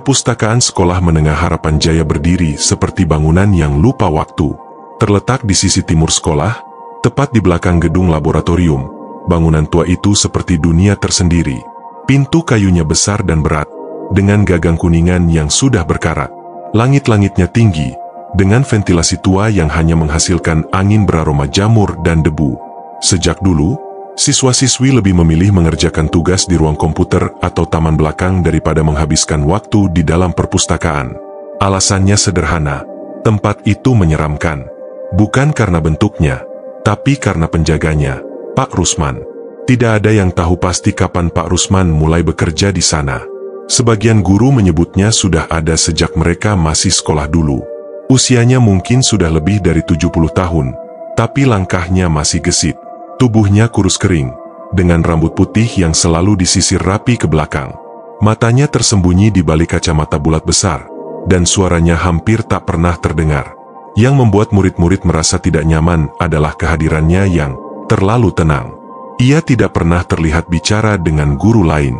Perpustakaan Sekolah Menengah Harapan Jaya berdiri seperti bangunan yang lupa waktu. Terletak di sisi timur sekolah, tepat di belakang gedung laboratorium. Bangunan tua itu seperti dunia tersendiri. Pintu kayunya besar dan berat, dengan gagang kuningan yang sudah berkarat. Langit-langitnya tinggi, dengan ventilasi tua yang hanya menghasilkan angin beraroma jamur dan debu. Sejak dulu, siswa-siswi lebih memilih mengerjakan tugas di ruang komputer atau taman belakang daripada menghabiskan waktu di dalam perpustakaan. Alasannya sederhana, tempat itu menyeramkan. Bukan karena bentuknya, tapi karena penjaganya, Pak Rusman. Tidak ada yang tahu pasti kapan Pak Rusman mulai bekerja di sana. Sebagian guru menyebutnya sudah ada sejak mereka masih sekolah dulu. Usianya mungkin sudah lebih dari 70 tahun, tapi langkahnya masih gesit. Tubuhnya kurus kering, dengan rambut putih yang selalu disisir rapi ke belakang. Matanya tersembunyi di balik kacamata bulat besar, dan suaranya hampir tak pernah terdengar. Yang membuat murid-murid merasa tidak nyaman adalah kehadirannya yang terlalu tenang. Ia tidak pernah terlihat bicara dengan guru lain.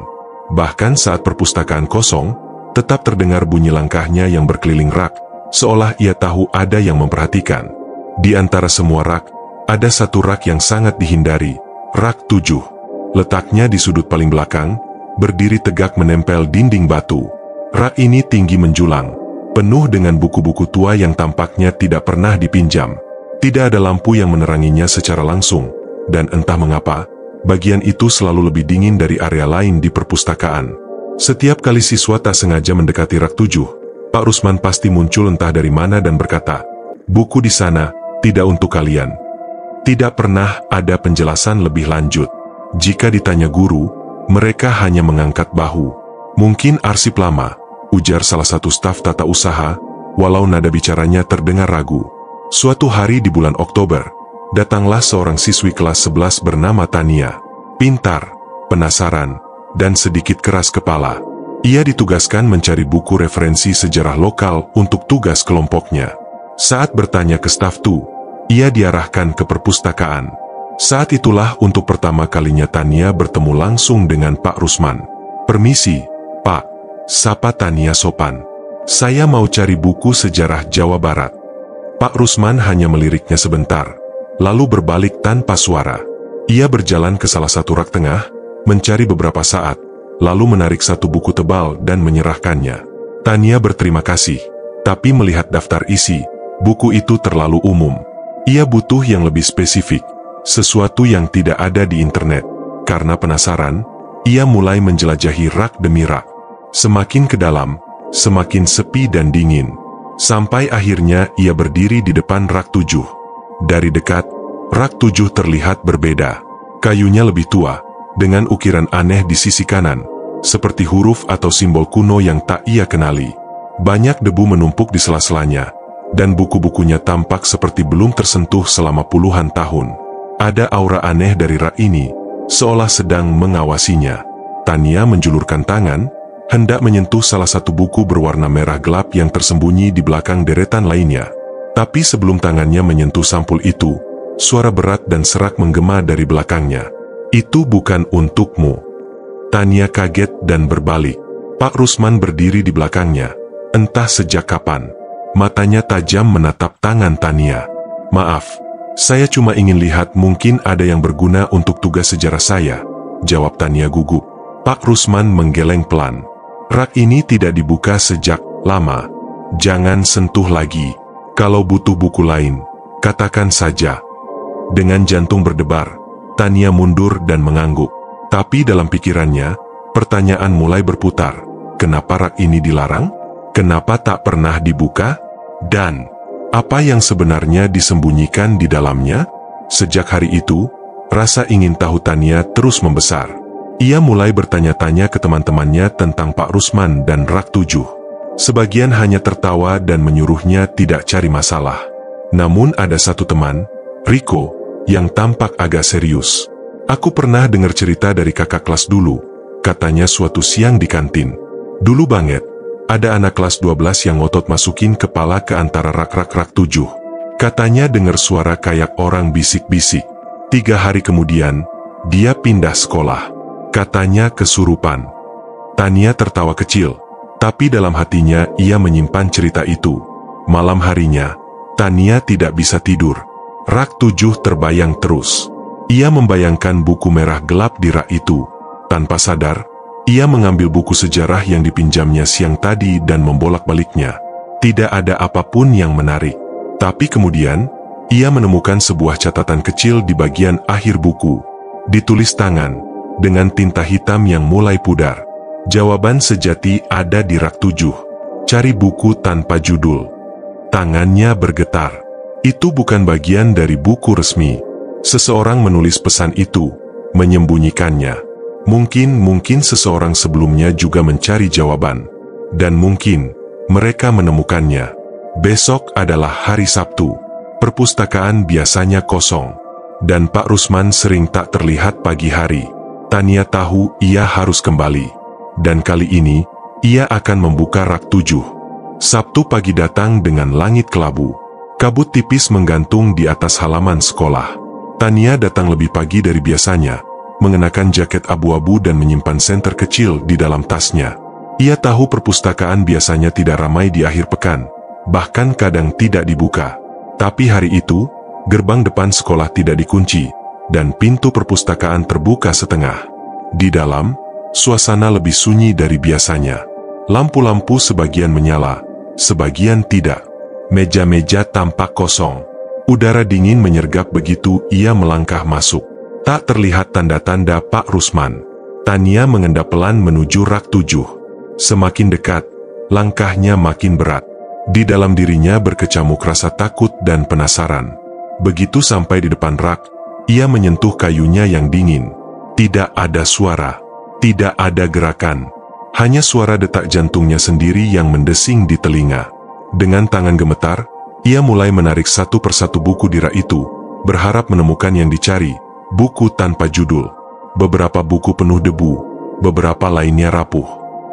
Bahkan saat perpustakaan kosong, tetap terdengar bunyi langkahnya yang berkeliling rak, seolah ia tahu ada yang memperhatikan. Di antara semua rak, ada satu rak yang sangat dihindari, rak 7. Letaknya di sudut paling belakang, berdiri tegak menempel dinding batu. Rak ini tinggi menjulang, penuh dengan buku-buku tua yang tampaknya tidak pernah dipinjam. Tidak ada lampu yang meneranginya secara langsung, dan entah mengapa, bagian itu selalu lebih dingin dari area lain di perpustakaan. Setiap kali siswa tak sengaja mendekati rak 7, Pak Rusman pasti muncul entah dari mana dan berkata, "Buku di sana, tidak untuk kalian." Tidak pernah ada penjelasan lebih lanjut. Jika ditanya guru, mereka hanya mengangkat bahu. "Mungkin arsip lama," ujar salah satu staf tata usaha, walau nada bicaranya terdengar ragu. Suatu hari di bulan Oktober, datanglah seorang siswi kelas 11 bernama Tania. Pintar, penasaran, dan sedikit keras kepala. Ia ditugaskan mencari buku referensi sejarah lokal untuk tugas kelompoknya. Saat bertanya ke staf tu, ia diarahkan ke perpustakaan. Saat itulah untuk pertama kalinya Tania bertemu langsung dengan Pak Rusman. "Permisi, Pak," sapa Tania sopan. "Saya mau cari buku sejarah Jawa Barat." Pak Rusman hanya meliriknya sebentar, lalu berbalik tanpa suara. Ia berjalan ke salah satu rak tengah, mencari beberapa saat, lalu menarik satu buku tebal dan menyerahkannya. Tania berterima kasih, tapi melihat daftar isi, buku itu terlalu umum. Ia butuh yang lebih spesifik, sesuatu yang tidak ada di internet. Karena penasaran, ia mulai menjelajahi rak demi rak. Semakin ke dalam, semakin sepi dan dingin. Sampai akhirnya ia berdiri di depan rak 7. Dari dekat, rak 7 terlihat berbeda. Kayunya lebih tua, dengan ukiran aneh di sisi kanan, seperti huruf atau simbol kuno yang tak ia kenali. Banyak debu menumpuk di sela-selanya, dan buku-bukunya tampak seperti belum tersentuh selama puluhan tahun. Ada aura aneh dari rak ini, seolah sedang mengawasinya. Tania menjulurkan tangan, hendak menyentuh salah satu buku berwarna merah gelap yang tersembunyi di belakang deretan lainnya. Tapi sebelum tangannya menyentuh sampul itu, suara berat dan serak menggema dari belakangnya. "Itu bukan untukmu." Tania kaget dan berbalik. Pak Rusman berdiri di belakangnya, entah sejak kapan. Matanya tajam menatap tangan Tania. "Maaf, saya cuma ingin lihat mungkin ada yang berguna untuk tugas sejarah saya," jawab Tania gugup. Pak Rusman menggeleng pelan. "Rak ini tidak dibuka sejak lama. Jangan sentuh lagi. Kalau butuh buku lain, katakan saja." Dengan jantung berdebar, Tania mundur dan mengangguk. Tapi dalam pikirannya, pertanyaan mulai berputar. Kenapa rak ini dilarang? Kenapa tak pernah dibuka? Dan apa yang sebenarnya disembunyikan di dalamnya? Sejak hari itu, rasa ingin tahu Tania terus membesar. Ia mulai bertanya-tanya ke teman-temannya tentang Pak Rusman dan rak 7. Sebagian hanya tertawa dan menyuruhnya tidak cari masalah. Namun ada satu teman, Riko, yang tampak agak serius. "Aku pernah dengar cerita dari kakak kelas dulu," katanya suatu siang di kantin. "Dulu banget, ada anak kelas 12 yang ngotot masukin kepala ke antara rak-rak 7. Katanya dengar suara kayak orang bisik-bisik. 3 hari kemudian, dia pindah sekolah. Katanya kesurupan." Tania tertawa kecil, Tapi dalam hatinya ia menyimpan cerita itu. Malam harinya, Tania tidak bisa tidur. Rak 7 terbayang terus. Ia membayangkan buku merah gelap di rak itu. Tanpa sadar, ia mengambil buku sejarah yang dipinjamnya siang tadi dan membolak-baliknya. Tidak ada apapun yang menarik. Tapi kemudian, ia menemukan sebuah catatan kecil di bagian akhir buku. Ditulis tangan, dengan tinta hitam yang mulai pudar. Jawaban sejati ada di rak 7. Cari buku tanpa judul. Tangannya bergetar. Itu bukan bagian dari buku resmi. Seseorang menulis pesan itu, menyembunyikannya. Mungkin seseorang sebelumnya juga mencari jawaban. Dan mungkin, mereka menemukannya. Besok adalah hari Sabtu. Perpustakaan biasanya kosong. Dan Pak Rusman sering tak terlihat pagi hari. Tania tahu ia harus kembali. Dan kali ini, ia akan membuka rak 7. Sabtu pagi datang dengan langit kelabu. Kabut tipis menggantung di atas halaman sekolah. Tania datang lebih pagi dari biasanya, mengenakan jaket abu-abu dan menyimpan senter kecil di dalam tasnya. Ia tahu perpustakaan biasanya tidak ramai di akhir pekan, bahkan kadang tidak dibuka. Tapi hari itu, gerbang depan sekolah tidak dikunci, dan pintu perpustakaan terbuka setengah. Di dalam, suasana lebih sunyi dari biasanya. Lampu-lampu sebagian menyala, sebagian tidak. Meja-meja tampak kosong. Udara dingin menyergap begitu ia melangkah masuk. Tak terlihat tanda-tanda Pak Rusman. Tania mengendap pelan menuju rak 7. Semakin dekat, langkahnya makin berat. Di dalam dirinya berkecamuk rasa takut dan penasaran. Begitu sampai di depan rak, ia menyentuh kayunya yang dingin. Tidak ada suara. Tidak ada gerakan, hanya suara detak jantungnya sendiri yang mendesing di telinga. Dengan tangan gemetar, ia mulai menarik satu persatu buku di rak itu, berharap menemukan yang dicari, buku tanpa judul. Beberapa buku penuh debu, beberapa lainnya rapuh.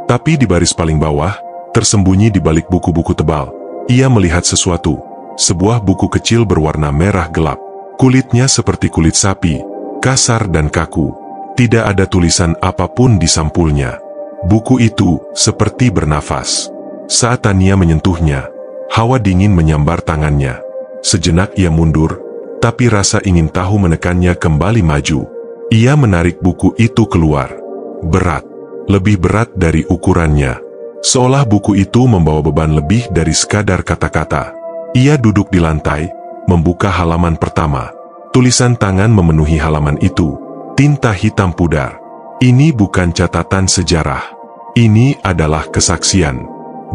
Tapi di baris paling bawah, tersembunyi di balik buku-buku tebal, ia melihat sesuatu, sebuah buku kecil berwarna merah gelap. Kulitnya seperti kulit sapi, kasar dan kaku. Tidak ada tulisan apapun di sampulnya. Buku itu seperti bernafas. Saat Tania menyentuhnya, hawa dingin menyambar tangannya. Sejenak ia mundur, tapi rasa ingin tahu menekannya kembali maju. Ia menarik buku itu keluar. Berat, lebih berat dari ukurannya. Seolah buku itu membawa beban lebih dari sekadar kata-kata. Ia duduk di lantai, membuka halaman pertama. Tulisan tangan memenuhi halaman itu. Tinta hitam pudar. Ini bukan catatan sejarah. Ini adalah kesaksian.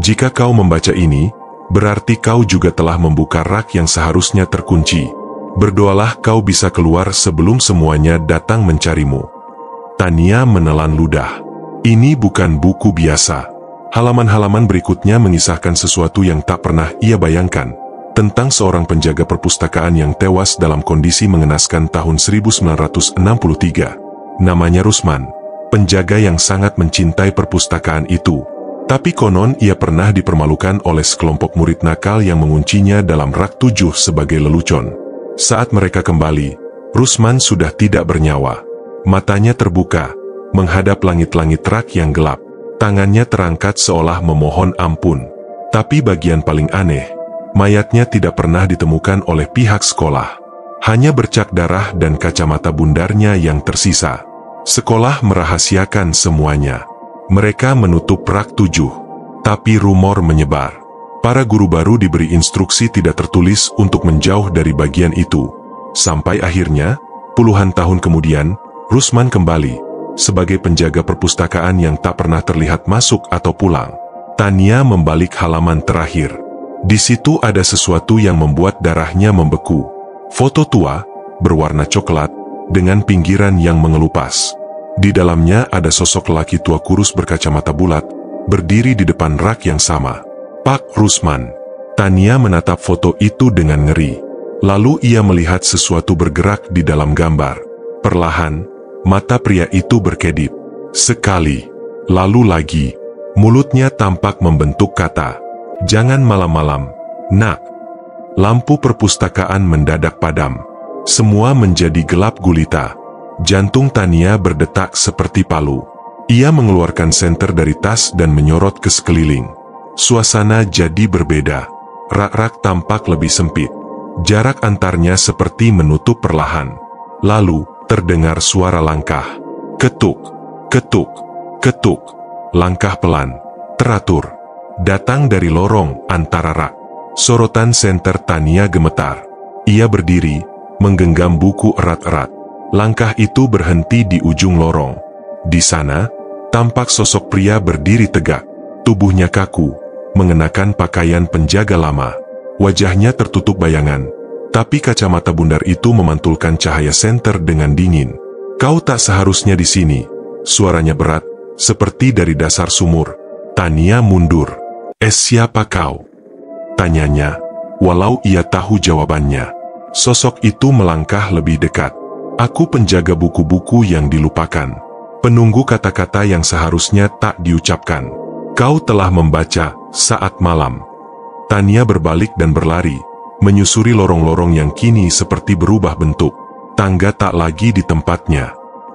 Jika kau membaca ini, berarti kau juga telah membuka rak yang seharusnya terkunci. Berdoalah kau bisa keluar sebelum semuanya datang mencarimu. Tania menelan ludah. Ini bukan buku biasa. Halaman-halaman berikutnya mengisahkan sesuatu yang tak pernah ia bayangkan. Tentang seorang penjaga perpustakaan yang tewas dalam kondisi mengenaskan tahun 1963. Namanya Rusman, penjaga yang sangat mencintai perpustakaan itu. Tapi konon ia pernah dipermalukan oleh sekelompok murid nakal yang menguncinya dalam rak 7 sebagai lelucon. Saat mereka kembali, Rusman sudah tidak bernyawa. Matanya terbuka, menghadap langit-langit rak yang gelap. Tangannya terangkat seolah memohon ampun. Tapi bagian paling aneh, mayatnya tidak pernah ditemukan oleh pihak sekolah. Hanya bercak darah dan kacamata bundarnya yang tersisa. Sekolah merahasiakan semuanya. Mereka menutup rak 7. Tapi rumor menyebar. Para guru baru diberi instruksi tidak tertulis untuk menjauh dari bagian itu. Sampai akhirnya, puluhan tahun kemudian, Rusman kembali sebagai penjaga perpustakaan yang tak pernah terlihat masuk atau pulang. Tania membalik halaman terakhir. Di situ ada sesuatu yang membuat darahnya membeku. Foto tua, berwarna coklat, dengan pinggiran yang mengelupas. Di dalamnya ada sosok laki tua kurus berkacamata bulat, berdiri di depan rak yang sama. Pak Rusman. Tania menatap foto itu dengan ngeri. Lalu ia melihat sesuatu bergerak di dalam gambar. Perlahan, mata pria itu berkedip. Sekali, lalu lagi. Mulutnya tampak membentuk kata. Jangan malam-malam, nak. Lampu perpustakaan mendadak padam. Semua menjadi gelap gulita. Jantung Tania berdetak seperti palu. Ia mengeluarkan senter dari tas dan menyorot ke sekeliling. Suasana jadi berbeda. Rak-rak tampak lebih sempit. Jarak antarnya seperti menutup perlahan. Lalu, terdengar suara langkah. Ketuk, ketuk, ketuk. Langkah pelan, teratur. Datang dari lorong antara rak. Sorotan senter Tania gemetar. Ia berdiri, menggenggam buku erat-erat. Langkah itu berhenti di ujung lorong. Di sana, tampak sosok pria berdiri tegak. Tubuhnya kaku, mengenakan pakaian penjaga lama. Wajahnya tertutup bayangan, tapi kacamata bundar itu memantulkan cahaya senter dengan dingin. Kau tak seharusnya di sini. Suaranya berat, seperti dari dasar sumur. Tania mundur. Siapa kau? Tanyanya, walau ia tahu jawabannya. Sosok itu melangkah lebih dekat. Aku penjaga buku-buku yang dilupakan. Penunggu kata-kata yang seharusnya tak diucapkan. Kau telah membaca saat malam. Tania berbalik dan berlari, menyusuri lorong-lorong yang kini seperti berubah bentuk. Tangga tak lagi di tempatnya.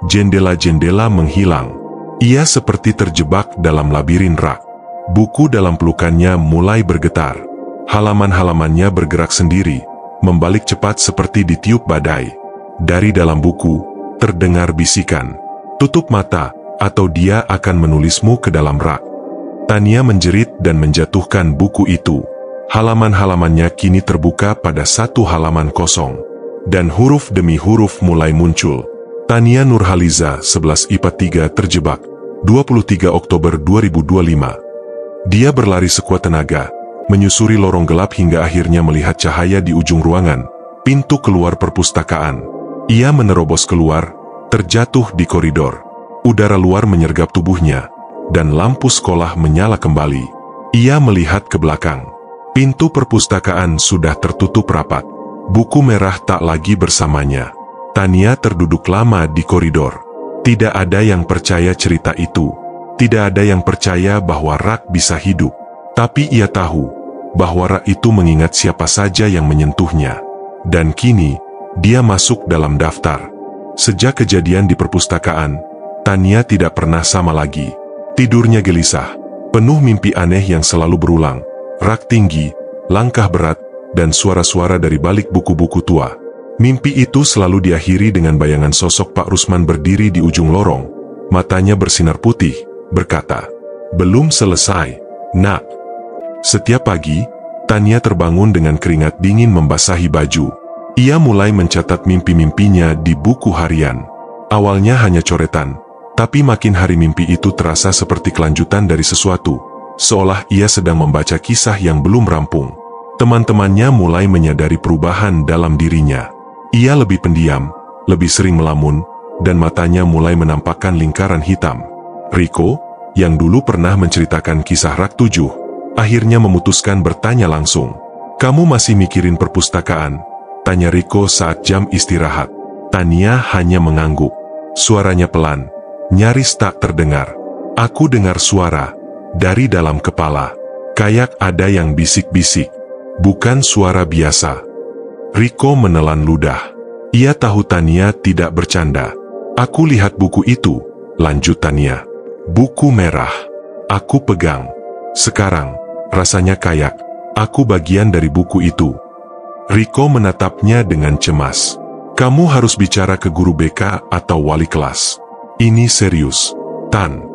Jendela-jendela menghilang. Ia seperti terjebak dalam labirin rak. Buku dalam pelukannya mulai bergetar. Halaman-halamannya bergerak sendiri, membalik cepat seperti ditiup badai. Dari dalam buku, terdengar bisikan. Tutup mata, atau dia akan menulismu ke dalam rak. Tania menjerit dan menjatuhkan buku itu. Halaman-halamannya kini terbuka pada satu halaman kosong. Dan huruf demi huruf mulai muncul. Tania Nurhaliza, 11 IPA 3 terjebak. 23 Oktober 2025. Dia berlari sekuat tenaga, menyusuri lorong gelap hingga akhirnya melihat cahaya di ujung ruangan, pintu keluar perpustakaan. Ia menerobos keluar, terjatuh di koridor. Udara luar menyergap tubuhnya, dan lampu sekolah menyala kembali. Ia melihat ke belakang. Pintu perpustakaan sudah tertutup rapat. Buku merah tak lagi bersamanya. Tania terduduk lama di koridor. Tidak ada yang percaya cerita itu. Tidak ada yang percaya bahwa rak bisa hidup. Tapi ia tahu bahwa rak itu mengingat siapa saja yang menyentuhnya. Dan kini, dia masuk dalam daftar. Sejak kejadian di perpustakaan, Tania tidak pernah sama lagi. Tidurnya gelisah, penuh mimpi aneh yang selalu berulang. Rak tinggi, langkah berat, dan suara-suara dari balik buku-buku tua. Mimpi itu selalu diakhiri dengan bayangan sosok Pak Rusman berdiri di ujung lorong. Matanya bersinar putih, berkata, "Belum selesai, nak." Setiap pagi, Tania terbangun dengan keringat dingin membasahi baju. Ia mulai mencatat mimpi-mimpinya di buku harian. Awalnya hanya coretan, tapi makin hari mimpi itu terasa seperti kelanjutan dari sesuatu, seolah ia sedang membaca kisah yang belum rampung. Teman-temannya mulai menyadari perubahan dalam dirinya. Ia lebih pendiam, lebih sering melamun, dan matanya mulai menampakkan lingkaran hitam. Riko, yang dulu pernah menceritakan kisah rak 7, akhirnya memutuskan bertanya langsung. "Kamu masih mikirin perpustakaan?" tanya Riko saat jam istirahat. Tania hanya mengangguk. Suaranya pelan, nyaris tak terdengar. "Aku dengar suara dari dalam kepala. Kayak ada yang bisik-bisik. Bukan suara biasa." Riko menelan ludah. Ia tahu Tania tidak bercanda. "Aku lihat buku itu," lanjut Tania. "Buku merah. Aku pegang. Sekarang, rasanya kayak aku bagian dari buku itu." Riko menatapnya dengan cemas. "Kamu harus bicara ke guru BK atau wali kelas. Ini serius, Tan."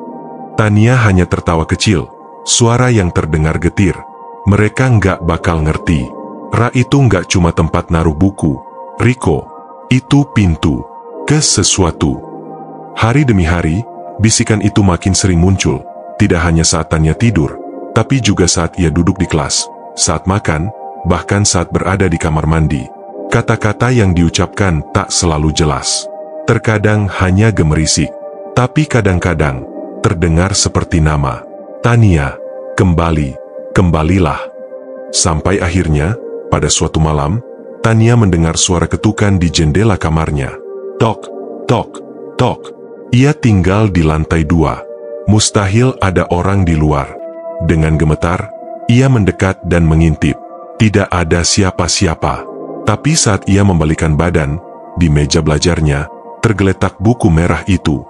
Tania hanya tertawa kecil, suara yang terdengar getir. "Mereka nggak bakal ngerti. Ra itu nggak cuma tempat naruh buku, Riko. Itu pintu ke sesuatu." Hari demi hari, bisikan itu makin sering muncul, tidak hanya saat Tania tidur, tapi juga saat ia duduk di kelas, saat makan, bahkan saat berada di kamar mandi. Kata-kata yang diucapkan tak selalu jelas. Terkadang hanya gemerisik, tapi kadang-kadang terdengar seperti nama. "Tania, kembali, kembalilah." Sampai akhirnya, pada suatu malam, Tania mendengar suara ketukan di jendela kamarnya. Tok, tok, tok. Ia tinggal di lantai 2. Mustahil ada orang di luar. Dengan gemetar, ia mendekat dan mengintip. Tidak ada siapa-siapa. Tapi saat ia membalikkan badan, di meja belajarnya, tergeletak buku merah itu.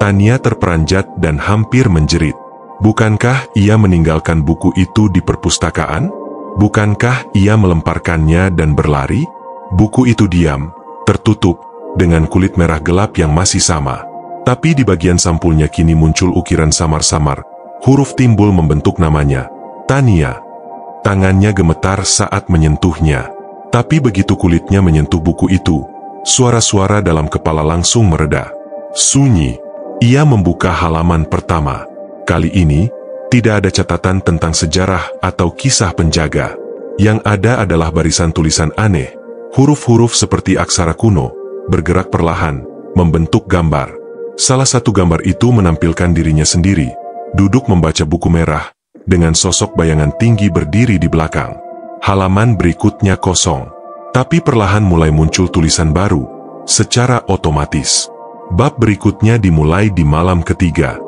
Tania terperanjat dan hampir menjerit. Bukankah ia meninggalkan buku itu di perpustakaan? Bukankah ia melemparkannya dan berlari? Buku itu diam, tertutup, dengan kulit merah gelap yang masih sama. Tapi di bagian sampulnya kini muncul ukiran samar-samar. Huruf timbul membentuk namanya, Tania. Tangannya gemetar saat menyentuhnya. Tapi begitu kulitnya menyentuh buku itu, suara-suara dalam kepala langsung mereda. Sunyi. Ia membuka halaman pertama. Kali ini, tidak ada catatan tentang sejarah atau kisah penjaga. Yang ada adalah barisan tulisan aneh. Huruf-huruf seperti aksara kuno, bergerak perlahan, membentuk gambar. Salah satu gambar itu menampilkan dirinya sendiri, duduk membaca buku merah, dengan sosok bayangan tinggi berdiri di belakang. Halaman berikutnya kosong. Tapi perlahan mulai muncul tulisan baru, secara otomatis. Bab berikutnya dimulai di malam ketiga.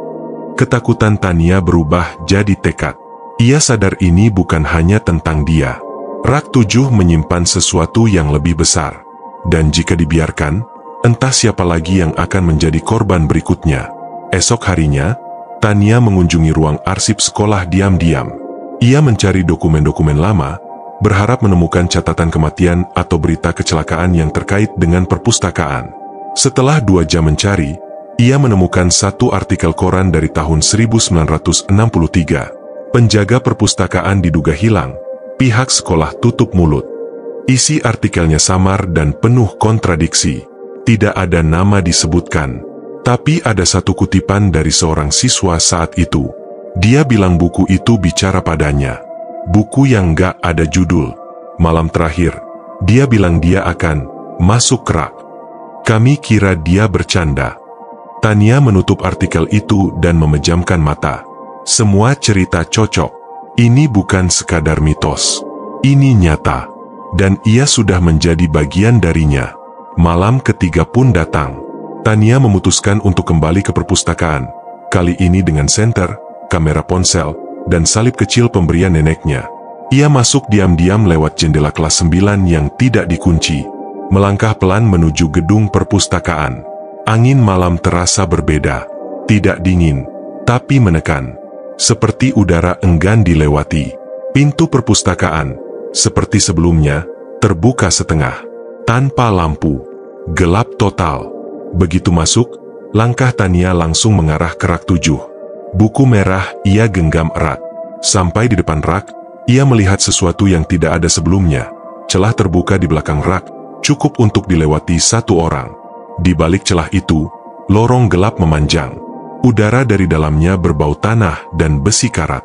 Ketakutan Tania berubah jadi tekad. Ia sadar ini bukan hanya tentang dia. Rak 7 menyimpan sesuatu yang lebih besar. Dan jika dibiarkan, entah siapa lagi yang akan menjadi korban berikutnya. Esok harinya, Tania mengunjungi ruang arsip sekolah diam-diam. Ia mencari dokumen-dokumen lama, berharap menemukan catatan kematian atau berita kecelakaan yang terkait dengan perpustakaan. Setelah 2 jam mencari, ia menemukan satu artikel koran dari tahun 1963. Penjaga perpustakaan diduga hilang, pihak sekolah tutup mulut. Isi artikelnya samar dan penuh kontradiksi. Tidak ada nama disebutkan, tapi ada satu kutipan dari seorang siswa saat itu. Dia bilang buku itu bicara padanya. Buku yang gak ada judul. Malam terakhir, dia bilang dia akan masuk rak. Kami kira dia bercanda. Tania menutup artikel itu dan memejamkan mata. Semua cerita cocok. Ini bukan sekadar mitos. Ini nyata. Dan ia sudah menjadi bagian darinya. Malam ketiga pun datang. Tania memutuskan untuk kembali ke perpustakaan. Kali ini dengan senter, kamera ponsel, dan salib kecil pemberian neneknya. Ia masuk diam-diam lewat jendela kelas 9 yang tidak dikunci. Melangkah pelan menuju gedung perpustakaan. Angin malam terasa berbeda, tidak dingin, tapi menekan. Seperti udara enggan dilewati. Pintu perpustakaan, seperti sebelumnya, terbuka setengah. Tanpa lampu, gelap total. Begitu masuk, langkah Tania langsung mengarah ke rak 7. Buku merah ia genggam erat. Sampai di depan rak, ia melihat sesuatu yang tidak ada sebelumnya. Celah terbuka di belakang rak, cukup untuk dilewati satu orang. Di balik celah itu, lorong gelap memanjang. Udara dari dalamnya berbau tanah dan besi karat.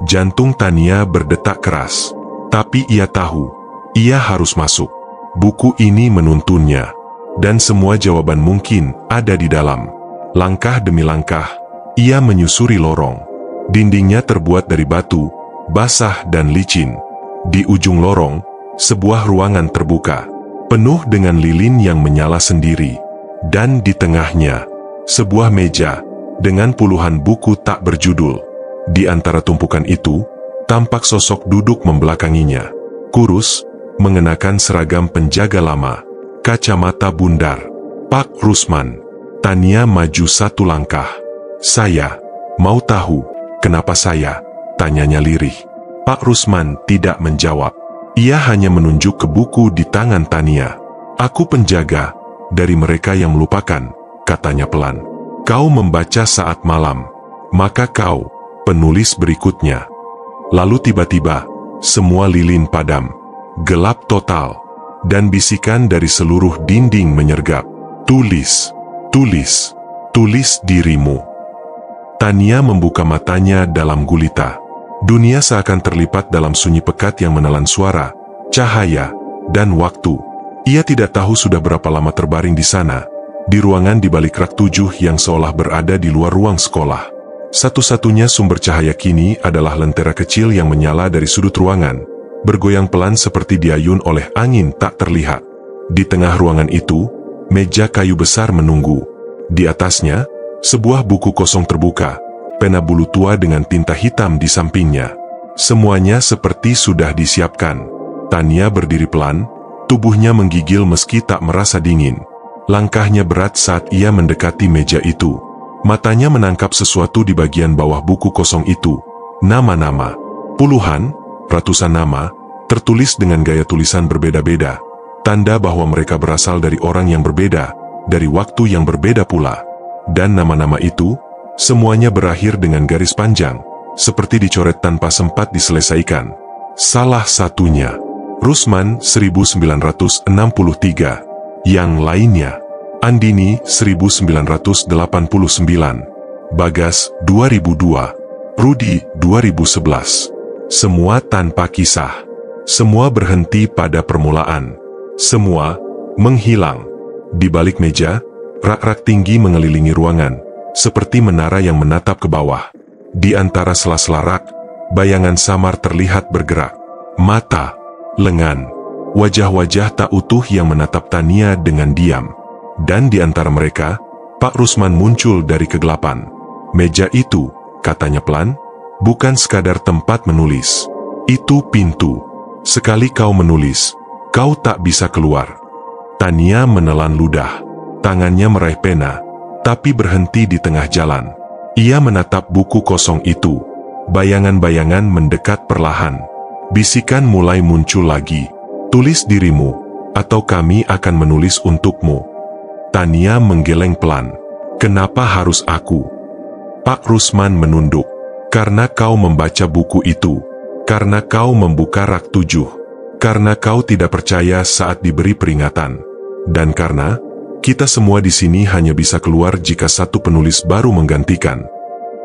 Jantung Tania berdetak keras. Tapi ia tahu, ia harus masuk. Buku ini menuntunnya. Dan semua jawaban mungkin ada di dalam. Langkah demi langkah, ia menyusuri lorong. Dindingnya terbuat dari batu, basah dan licin. Di ujung lorong, sebuah ruangan terbuka, penuh dengan lilin yang menyala sendiri. Dan di tengahnya, sebuah meja dengan puluhan buku tak berjudul. Di antara tumpukan itu, tampak sosok duduk membelakanginya. Kurus, mengenakan seragam penjaga lama, kacamata bundar. Pak Rusman. Tania maju satu langkah. Saya mau tahu, kenapa saya? Tanyanya lirih. Pak Rusman tidak menjawab. Ia hanya menunjuk ke buku di tangan Tania. Aku penjaga dari mereka yang melupakan, katanya pelan. Kau membaca saat malam, maka kau penulis berikutnya. Lalu tiba-tiba, semua lilin padam, gelap total, dan bisikan dari seluruh dinding menyergap. Tulis, tulis, tulis dirimu. Tania membuka matanya dalam gulita. Dunia seakan terlipat dalam sunyi pekat yang menelan suara, cahaya, dan waktu. Ia tidak tahu sudah berapa lama terbaring di sana, di ruangan di balik rak 7 yang seolah berada di luar ruang sekolah. Satu-satunya sumber cahaya kini adalah lentera kecil yang menyala dari sudut ruangan, bergoyang pelan seperti diayun oleh angin tak terlihat. Di tengah ruangan itu, meja kayu besar menunggu. Di atasnya, sebuah buku kosong terbuka, pena bulu tua dengan tinta hitam di sampingnya. Semuanya seperti sudah disiapkan. Tania berdiri pelan, tubuhnya menggigil meski tak merasa dingin. Langkahnya berat saat ia mendekati meja itu. Matanya menangkap sesuatu di bagian bawah buku kosong itu. Nama-nama. Puluhan, ratusan nama, tertulis dengan gaya tulisan berbeda-beda. Tanda bahwa mereka berasal dari orang yang berbeda, dari waktu yang berbeda pula. Dan nama-nama itu, semuanya berakhir dengan garis panjang, seperti dicoret tanpa sempat diselesaikan. Salah satunya, Rusman 1963. Yang lainnya, Andini 1989, Bagas 2002, Rudi 2011. Semua tanpa kisah. Semua berhenti pada permulaan. Semua menghilang. Di balik meja, rak-rak tinggi mengelilingi ruangan, seperti menara yang menatap ke bawah. Di antara sela-sela rak, bayangan samar terlihat bergerak. Mata, lengan, wajah-wajah tak utuh yang menatap Tania dengan diam. Dan di antara mereka, Pak Rusman muncul dari kegelapan. Meja itu, katanya pelan, bukan sekadar tempat menulis. Itu pintu. Sekali kau menulis, kau tak bisa keluar. Tania menelan ludah. Tangannya meraih pena, tapi berhenti di tengah jalan. Ia menatap buku kosong itu. Bayangan-bayangan mendekat perlahan. Bisikan mulai muncul lagi. Tulis dirimu, atau kami akan menulis untukmu. Tania menggeleng pelan. Kenapa harus aku? Pak Rusman menunduk. Karena kau membaca buku itu. Karena kau membuka rak 7. Karena kau tidak percaya saat diberi peringatan. Dan karena kita semua di sini hanya bisa keluar jika satu penulis baru menggantikan.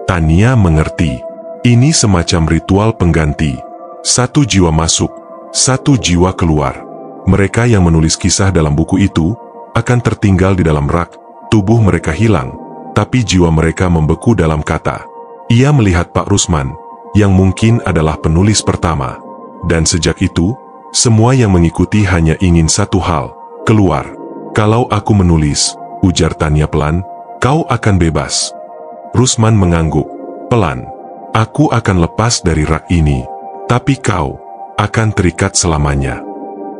Tania mengerti. Ini semacam ritual pengganti. Satu jiwa masuk, satu jiwa keluar. Mereka yang menulis kisah dalam buku itu akan tertinggal di dalam rak. Tubuh mereka hilang, tapi jiwa mereka membeku dalam kata. Ia melihat Pak Rusman, yang mungkin adalah penulis pertama. Dan sejak itu, semua yang mengikuti hanya ingin satu hal, keluar. Kalau aku menulis, ujar Tania pelan, kau akan bebas. Rusman mengangguk, pelan. Aku akan lepas dari rak ini, tapi kau akan terikat selamanya.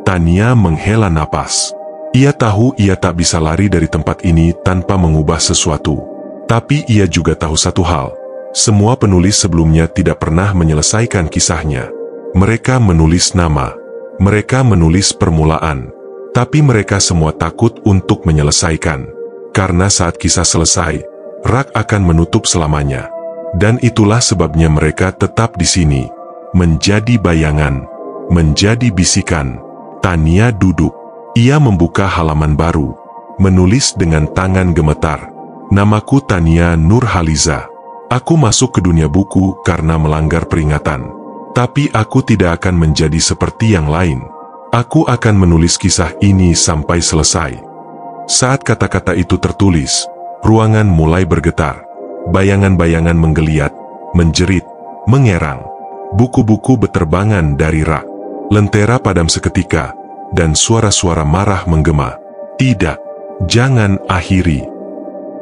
Tania menghela napas. Ia tahu ia tak bisa lari dari tempat ini tanpa mengubah sesuatu. Tapi ia juga tahu satu hal. Semua penulis sebelumnya tidak pernah menyelesaikan kisahnya. Mereka menulis nama. Mereka menulis permulaan. Tapi mereka semua takut untuk menyelesaikan. Karena saat kisah selesai, rak akan menutup selamanya. Dan itulah sebabnya mereka tetap di sini. Menjadi bayangan. Menjadi bisikan. Tania duduk. Ia membuka halaman baru, menulis dengan tangan gemetar. Namaku Tania Nurhaliza. Aku masuk ke dunia buku karena melanggar peringatan. Tapi aku tidak akan menjadi seperti yang lain. Aku akan menulis kisah ini sampai selesai. Saat kata-kata itu tertulis, ruangan mulai bergetar. Bayangan-bayangan menggeliat, menjerit, mengerang. Buku-buku beterbangan dari rak. Lentera padam seketika. Dan suara-suara marah menggema. Tidak, jangan akhiri.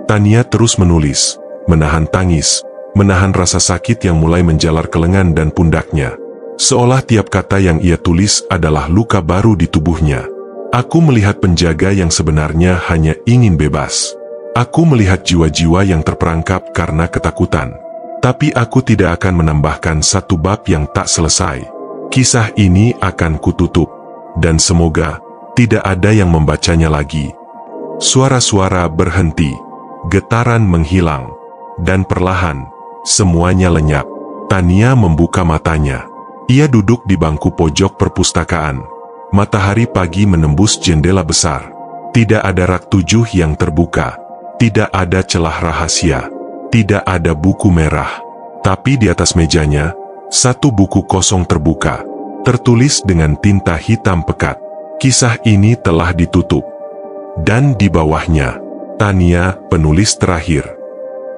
Tania terus menulis, menahan tangis, menahan rasa sakit yang mulai menjalar ke lengan dan pundaknya. Seolah tiap kata yang ia tulis adalah luka baru di tubuhnya. Aku melihat penjaga yang sebenarnya hanya ingin bebas. Aku melihat jiwa-jiwa yang terperangkap karena ketakutan. Tapi aku tidak akan menambahkan satu bab yang tak selesai. Kisah ini akan kututup. Dan semoga tidak ada yang membacanya lagi. Suara-suara berhenti, getaran menghilang, dan perlahan, semuanya lenyap. Tania membuka matanya. Ia duduk di bangku pojok perpustakaan. Matahari pagi menembus jendela besar. Tidak ada rak 7 yang terbuka. Tidak ada celah rahasia. Tidak ada buku merah. Tapi di atas mejanya, satu buku kosong terbuka. Tertulis dengan tinta hitam pekat. Kisah ini telah ditutup. Dan di bawahnya, Tania, penulis terakhir.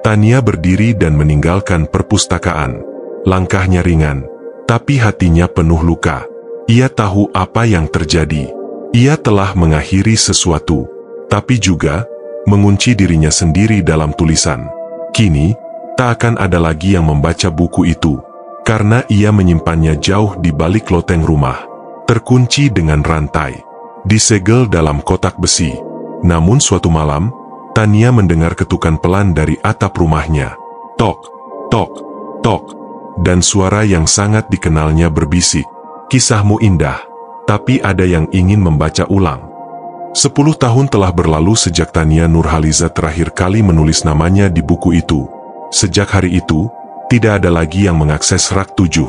Tania berdiri dan meninggalkan perpustakaan. Langkahnya ringan, tapi hatinya penuh luka. Ia tahu apa yang terjadi. Ia telah mengakhiri sesuatu, tapi juga mengunci dirinya sendiri dalam tulisan. Kini, tak akan ada lagi yang membaca buku itu. Karena ia menyimpannya jauh di balik loteng rumah, terkunci dengan rantai, disegel dalam kotak besi. Namun suatu malam, Tania mendengar ketukan pelan dari atap rumahnya. Tok, tok, tok. Dan suara yang sangat dikenalnya berbisik. Kisahmu indah, tapi ada yang ingin membaca ulang. 10 tahun telah berlalu sejak Tania Nurhaliza terakhir kali menulis namanya di buku itu. Sejak hari itu, tidak ada lagi yang mengakses rak 7.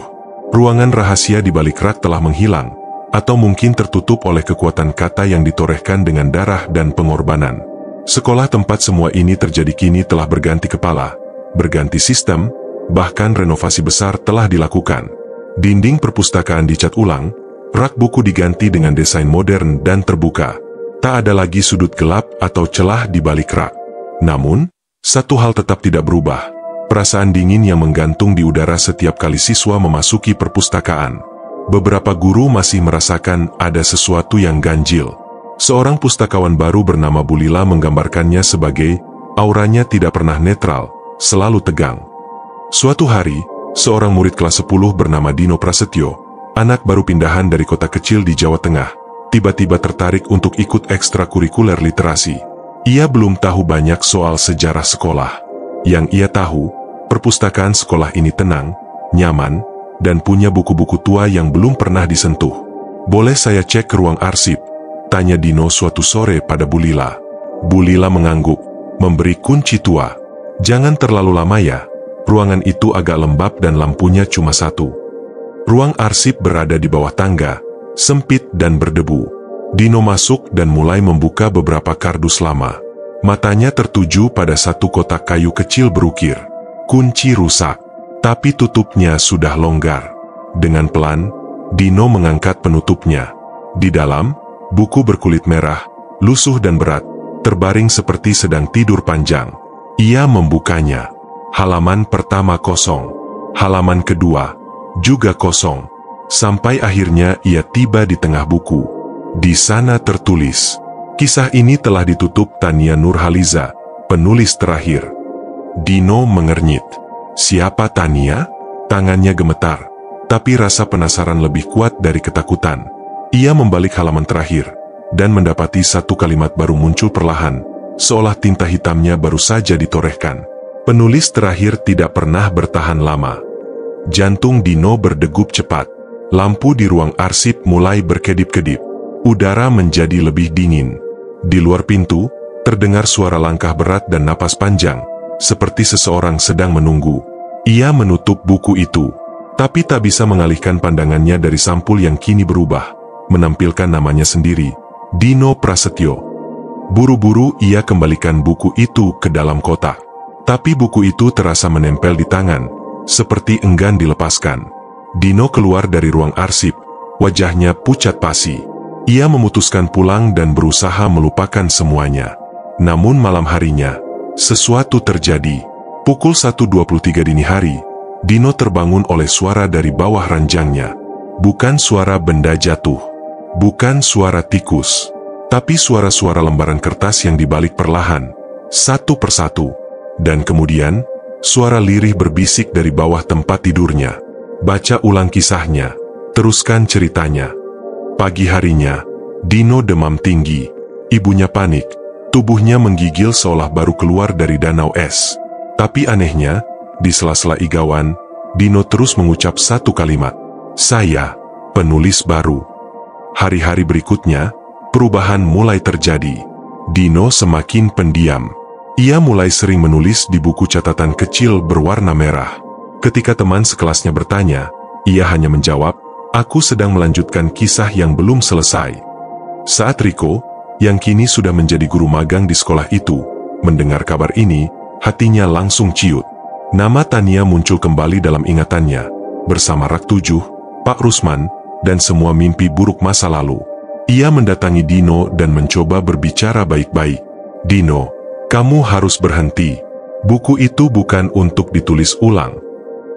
Ruangan rahasia di balik rak telah menghilang, atau mungkin tertutup oleh kekuatan kata yang ditorehkan dengan darah dan pengorbanan. Sekolah tempat semua ini terjadi kini telah berganti kepala, berganti sistem, bahkan renovasi besar telah dilakukan. Dinding perpustakaan dicat ulang, rak buku diganti dengan desain modern dan terbuka. Tak ada lagi sudut gelap atau celah di balik rak. Namun, satu hal tetap tidak berubah. Perasaan dingin yang menggantung di udara setiap kali siswa memasuki perpustakaan. Beberapa guru masih merasakan ada sesuatu yang ganjil. Seorang pustakawan baru bernama Bu Lila menggambarkannya sebagai auranya tidak pernah netral, selalu tegang. Suatu hari, seorang murid kelas 10 bernama Dino Prasetyo, anak baru pindahan dari kota kecil di Jawa Tengah, tiba-tiba tertarik untuk ikut ekstrakurikuler literasi. Ia belum tahu banyak soal sejarah sekolah. Yang ia tahu, perpustakaan sekolah ini tenang, nyaman, dan punya buku-buku tua yang belum pernah disentuh. "Boleh saya cek ke ruang arsip?" tanya Dino suatu sore pada Bu Lila. Bu Lila mengangguk, memberi kunci tua. "Jangan terlalu lama ya, ruangan itu agak lembab dan lampunya cuma satu." Ruang arsip berada di bawah tangga, sempit dan berdebu. Dino masuk dan mulai membuka beberapa kardus lama. Matanya tertuju pada satu kotak kayu kecil berukir. Kunci rusak, tapi tutupnya sudah longgar. Dengan pelan, Dino mengangkat penutupnya. Di dalam, buku berkulit merah, lusuh dan berat, terbaring seperti sedang tidur panjang. Ia membukanya. Halaman pertama kosong. Halaman kedua, juga kosong. Sampai akhirnya ia tiba di tengah buku. Di sana tertulis, kisah ini telah ditutup Tania Nurhaliza, penulis terakhir. Dino mengernyit. Siapa Tania? Tangannya gemetar, tapi rasa penasaran lebih kuat dari ketakutan. Ia membalik halaman terakhir, dan mendapati satu kalimat baru muncul perlahan, seolah tinta hitamnya baru saja ditorehkan. Penulis terakhir tidak pernah bertahan lama. Jantung Dino berdegup cepat. Lampu di ruang arsip mulai berkedip-kedip. Udara menjadi lebih dingin. Di luar pintu, terdengar suara langkah berat dan napas panjang, seperti seseorang sedang menunggu. Ia menutup buku itu, tapi tak bisa mengalihkan pandangannya dari sampul yang kini berubah, menampilkan namanya sendiri, Dino Prasetyo. Buru-buru ia kembalikan buku itu ke dalam kotak. Tapi buku itu terasa menempel di tangan, seperti enggan dilepaskan. Dino keluar dari ruang arsip, wajahnya pucat pasi. Ia memutuskan pulang dan berusaha melupakan semuanya. Namun malam harinya, sesuatu terjadi. Pukul 1.23 dini hari, Dino terbangun oleh suara dari bawah ranjangnya. Bukan suara benda jatuh, bukan suara tikus, tapi suara-suara lembaran kertas yang dibalik perlahan, satu persatu. Dan kemudian, suara lirih berbisik dari bawah tempat tidurnya. Baca ulang kisahnya, teruskan ceritanya. Pagi harinya, Dino demam tinggi. Ibunya panik, tubuhnya menggigil seolah baru keluar dari danau es. Tapi anehnya, di sela-sela igauan, Dino terus mengucap satu kalimat. "Saya, penulis baru." Hari-hari berikutnya, perubahan mulai terjadi. Dino semakin pendiam. Ia mulai sering menulis di buku catatan kecil berwarna merah. Ketika teman sekelasnya bertanya, ia hanya menjawab, "Aku sedang melanjutkan kisah yang belum selesai." Saat Riko, yang kini sudah menjadi guru magang di sekolah itu, mendengar kabar ini, hatinya langsung ciut. Nama Tania muncul kembali dalam ingatannya, bersama rak 7, Pak Rusman, dan semua mimpi buruk masa lalu. Ia mendatangi Dino dan mencoba berbicara baik-baik. "Dino, kamu harus berhenti. Buku itu bukan untuk ditulis ulang."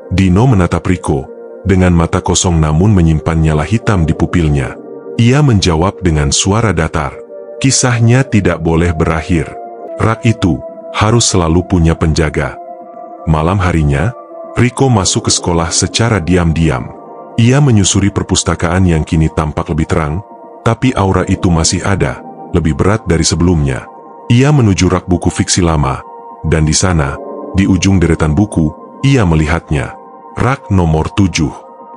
Dino menatap Riko, dengan mata kosong namun menyimpan nyala hitam di pupilnya. Ia menjawab dengan suara datar, "Kisahnya tidak boleh berakhir. Rak itu harus selalu punya penjaga." Malam harinya, Riko masuk ke sekolah secara diam-diam. Ia menyusuri perpustakaan yang kini tampak lebih terang, tapi aura itu masih ada, lebih berat dari sebelumnya. Ia menuju rak buku fiksi lama, dan di sana, di ujung deretan buku, ia melihatnya. Rak nomor 7.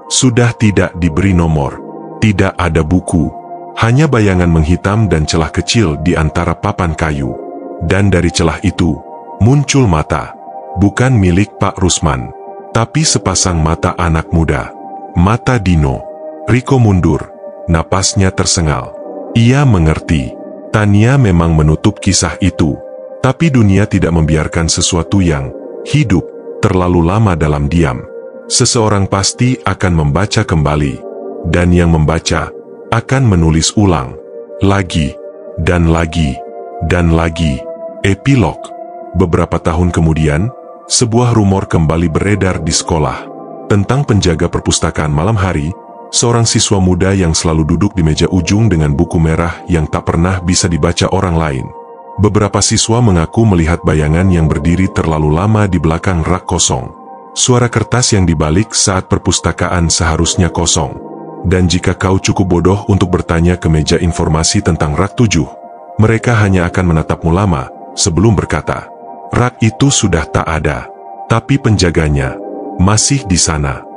Sudah tidak diberi nomor. Tidak ada buku. Hanya bayangan menghitam dan celah kecil di antara papan kayu. Dan dari celah itu, muncul mata. Bukan milik Pak Rusman, tapi sepasang mata anak muda. Mata Dino. Riko mundur. Napasnya tersengal. Ia mengerti. Tania memang menutup kisah itu. Tapi dunia tidak membiarkan sesuatu yang hidup terlalu lama dalam diam. Seseorang pasti akan membaca kembali. Dan yang membaca akan menulis ulang. Lagi. Dan lagi. Dan lagi. Epilog. Beberapa tahun kemudian, sebuah rumor kembali beredar di sekolah. Tentang penjaga perpustakaan malam hari, seorang siswa muda yang selalu duduk di meja ujung dengan buku merah yang tak pernah bisa dibaca orang lain. Beberapa siswa mengaku melihat bayangan yang berdiri terlalu lama di belakang rak kosong. Suara kertas yang dibalik saat perpustakaan seharusnya kosong. Dan jika kau cukup bodoh untuk bertanya ke meja informasi tentang rak 7, mereka hanya akan menatapmu lama sebelum berkata, rak itu sudah tak ada, tapi penjaganya masih di sana.